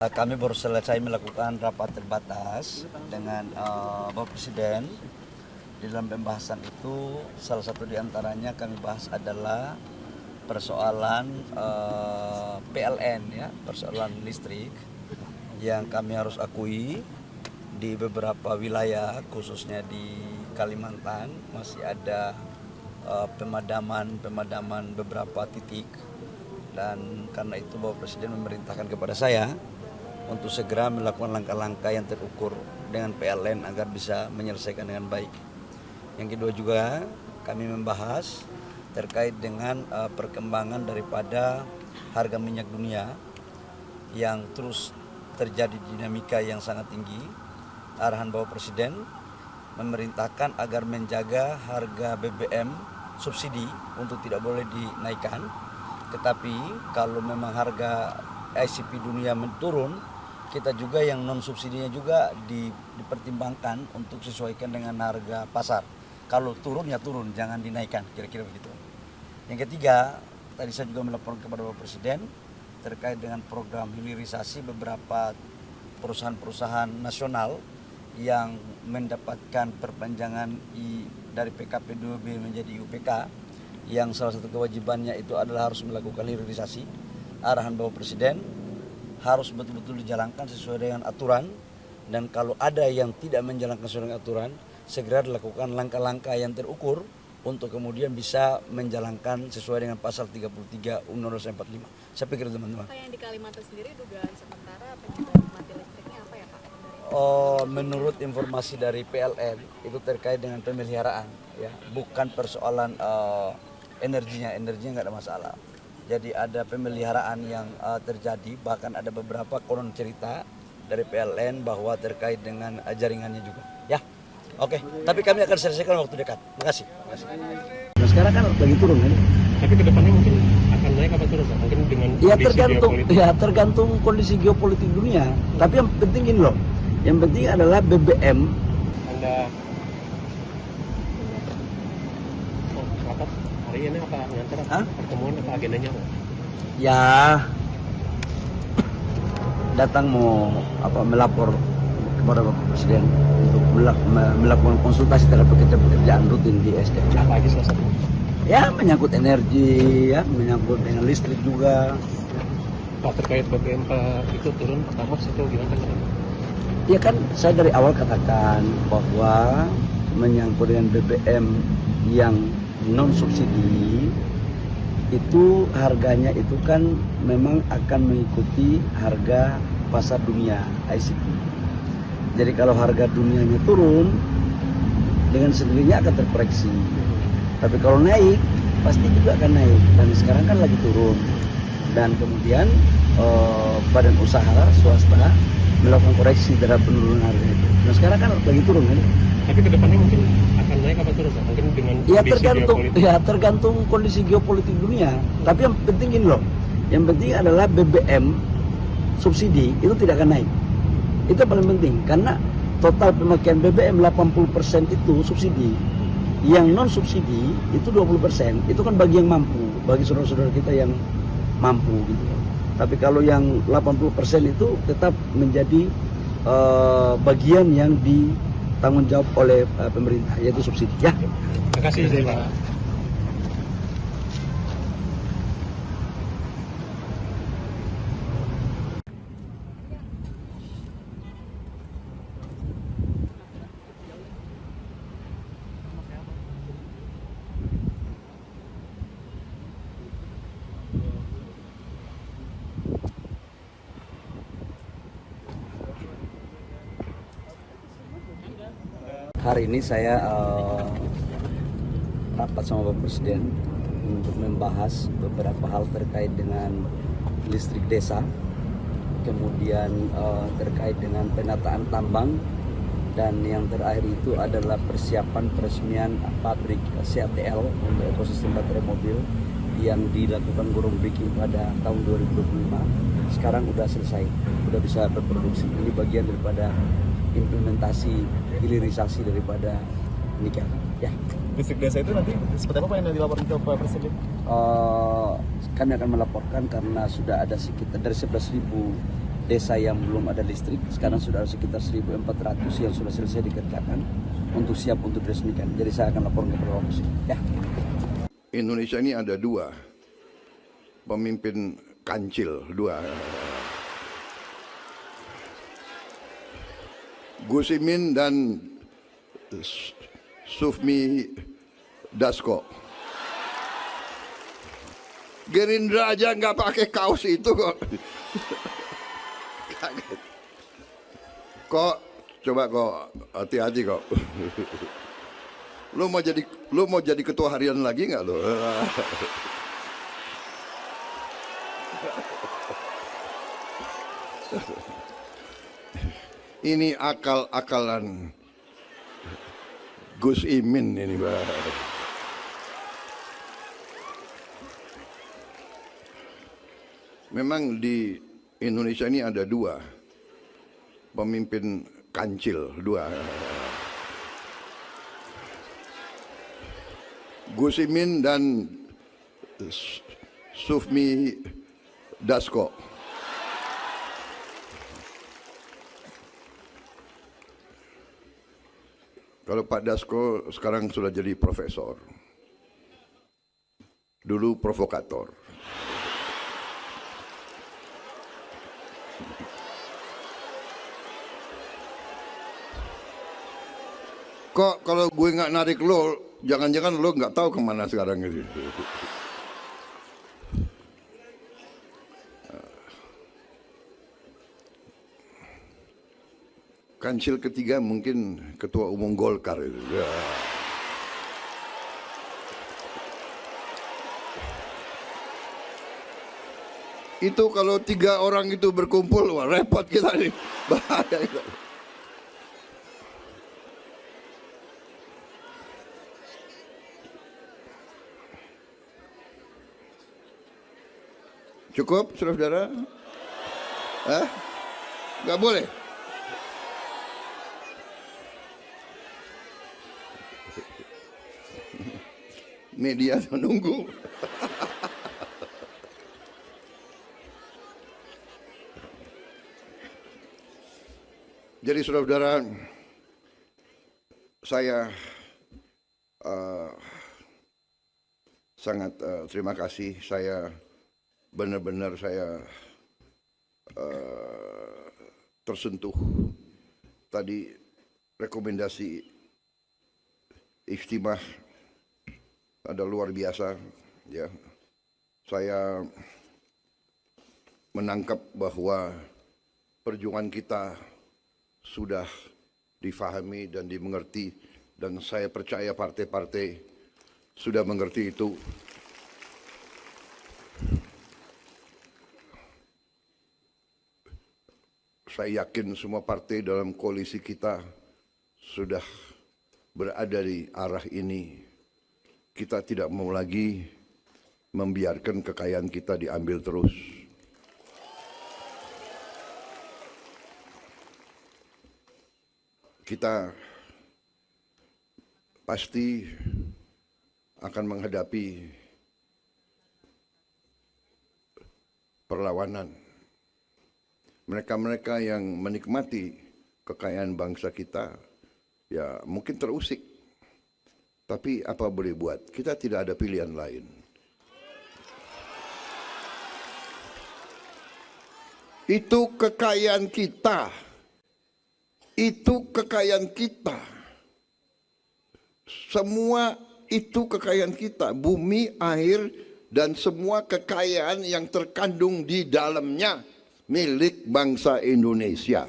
Kami baru selesai melakukan rapat terbatas dengan Bapak Presiden. Di dalam pembahasan itu, salah satu diantaranya kami bahas adalah persoalan PLN, ya, persoalan listrik yang kami harus akui di beberapa wilayah, khususnya di Kalimantan masih ada pemadaman beberapa titik, dan karena itu Bapak Presiden memerintahkan kepada saya untuk segera melakukan langkah-langkah yang terukur dengan PLN agar bisa menyelesaikan dengan baik. Yang kedua juga kami membahas terkait dengan perkembangan daripada harga minyak dunia yang terus terjadi dinamika yang sangat tinggi. Arahan Bapak Presiden memerintahkan agar menjaga harga BBM subsidi untuk tidak boleh dinaikkan. Tetapi kalau memang harga ICP dunia turun, kita juga yang non subsidinya juga dipertimbangkan untuk sesuaikan dengan harga pasar. Kalau turun ya turun, jangan dinaikkan, kira-kira begitu. Yang ketiga, tadi saya juga melaporkan kepada Bapak Presiden terkait dengan program hilirisasi beberapa perusahaan-perusahaan nasional yang mendapatkan perpanjangan dari PKP 2B menjadi IUPK, yang salah satu kewajibannya itu adalah harus melakukan hilirisasi. Arahan Bapak Presiden harus betul-betul dijalankan sesuai dengan aturan, dan kalau ada yang tidak menjalankan sesuai dengan aturan, segera dilakukan langkah-langkah yang terukur untuk kemudian bisa menjalankan sesuai dengan pasal 33 Undang-Undang 45. Saya pikir teman-teman. Pak, yang di Kalimantan sendiri dugaan sementara penyebab mati listriknya apa ya Pak? Menurut informasi dari PLN itu terkait dengan pemeliharaan, ya, bukan persoalan energinya nggak ada masalah. Jadi ada pemeliharaan yang terjadi, bahkan ada beberapa konon cerita dari PLN bahwa terkait dengan jaringannya juga. Ya, oke. Tapi kami akan selesaikan waktu dekat. Makasih. Nah, sekarang kan lagi turun kan? Tapi kedepannya mungkin akan naik apa turun, mungkin dengan tergantung kondisi geopolitik dunia. Tapi yang penting gini loh, yang penting adalah BBM. Anda rapat hari ini apa ngantar pertemuan apa agendanya Pak? Ya, datang mau melapor kepada Bapak Presiden untuk melakukan konsultasi terhadap pekerjaan rutin di SDM. Apa aja salah satu? Ya, menyangkut energi, ya, menyangkut dengan listrik juga. Pak, terkait BBM itu turun pertama itu gimana? Ya kan, saya dari awal katakan bahwa menyangkut dengan BBM yang non subsidi itu harganya itu kan memang akan mengikuti harga pasar dunia ICP. Jadi kalau harga dunianya turun, dengan sendirinya akan terkoreksi. Tapi kalau naik, pasti juga akan naik. Dan sekarang kan lagi turun. Dan kemudian badan usaha swasta melakukan koreksi terhadap penurunan harga itu. Nah sekarang kan lagi turun kan. Tapi kedepannya mungkin akan naik apa turun, mungkin dengan tergantung kondisi geopolitik dunia. Tapi yang penting gini loh, yang penting adalah BBM subsidi itu tidak akan naik. Itu paling penting, karena total pemakaian BBM 80% itu subsidi. Yang non subsidi itu 20%. Itu kan bagi yang mampu, bagi saudara-saudara kita yang mampu gitu. Tapi kalau yang 80% itu tetap menjadi bagian yang ditanggung jawab oleh pemerintah, yaitu subsidi. Ya. Terima kasih Pak. Hari ini saya rapat sama Bapak Presiden untuk membahas beberapa hal terkait dengan listrik desa, kemudian terkait dengan penataan tambang, dan yang terakhir itu adalah persiapan peresmian pabrik CATL untuk ekosistem baterai mobil yang dilakukan groundbreaking pada tahun 2025. Sekarang udah selesai, udah bisa berproduksi. Ini bagian daripada implementasi hilirisasi daripada nikel. Ya. Listrik desa itu nanti seperti apa yang dilaporkan ke Pak Presiden? Kami akan melaporkan karena sudah ada sekitar dari 11.000 desa yang belum ada listrik. Sekarang sudah ada sekitar 1.400 yang sudah selesai dikerjakan untuk siap untuk diresmikan. Jadi saya akan laporkan kepada Bapak Presiden. Ya. Indonesia ini ada dua pemimpin kancil, dua. Gus Imin dan Sufmi Dasko. Gerindra aja nggak pakai kaos itu kok. Kaget. Kok coba kok hati-hati kok. Lu mau jadi ketua harian lagi nggak lo? Ini akal-akalan Gus Imin ini, Pak. Memang di Indonesia ini ada dua pemimpin kancil, dua. Gus Imin dan Sufmi Dasko. Kalau Pak Dasko sekarang sudah jadi profesor. Dulu provokator. Kok kalau gue nggak narik lo, jangan-jangan lo nggak tahu kemana sekarang itu. Kancil ketiga mungkin ketua umum Golkar itu. Ya. Itu kalau 3 orang itu berkumpul, wah repot kita nih, bahaya kita. Cukup, saudara-saudara? Nggak boleh? Media menunggu. Jadi saudara-saudara, saya sangat terima kasih. Saya benar-benar tersentuh tadi rekomendasi Ijtimah ada luar biasa, ya. Saya menangkap bahwa perjuangan kita sudah difahami dan dimengerti, dan saya percaya partai-partai sudah mengerti itu. Saya yakin semua partai dalam koalisi kita sudah berada di arah ini. Kita tidak mau lagi membiarkan kekayaan kita diambil terus. Kita pasti akan menghadapi perlawanan. Mereka-mereka yang menikmati kekayaan bangsa kita, ya mungkin terusik. Tapi apa boleh buat, kita tidak ada pilihan lain. Itu kekayaan kita. Itu kekayaan kita. Semua itu kekayaan kita. Bumi, air, dan semua kekayaan yang terkandung di dalamnya milik bangsa Indonesia.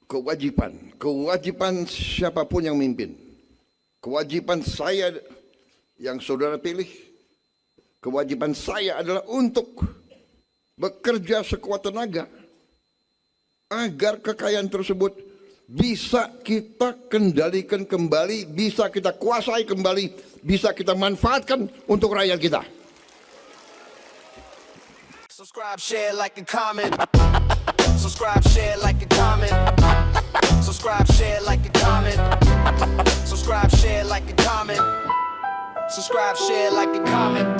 Kewajiban siapapun yang mimpin, kewajiban saya yang saudara pilih, kewajiban saya adalah untuk bekerja sekuat tenaga agar kekayaan tersebut bisa kita kendalikan kembali, bisa kita kuasai kembali, bisa kita manfaatkan untuk rakyat kita. Subscribe, share, like, and comment. Subscribe, share, like, and comment. Subscribe, share, like, and comment. Subscribe, share, like, and comment. Subscribe, share, like, and comment.